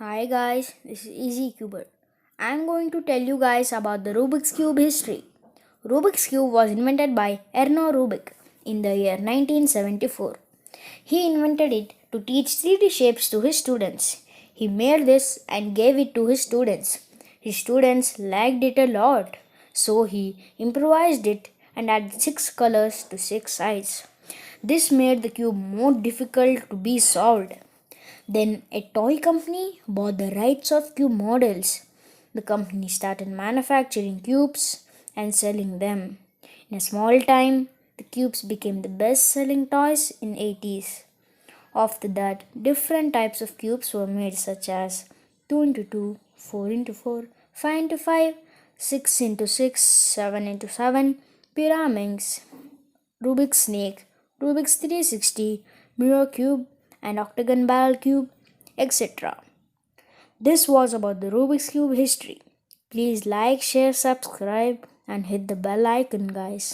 Hi guys, this is Easy Cuber. I'm going to tell you guys about the Rubik's Cube history. Rubik's Cube was invented by Erno Rubik in the year 1974. He invented it to teach 3D shapes to his students. He made this and gave it to his students. His students liked it a lot, so he improvised it and added 6 colors to 6 sides. This made the cube more difficult to be solved. Then a toy company bought the rights of cube models. The company started manufacturing cubes and selling them. In a small time, the cubes became the best-selling toys in 80s. After that, different types of cubes were made such as 2 into 2, 4 into 4, 5 into 5, 6 into 6, 7 into 7, pyramids, Rubik's Snake, Rubik's 360, Mirror Cube, and Octagon Barrel Cube, etc. This was about the Rubik's Cube history. Please like, share, subscribe, and hit the bell icon, guys.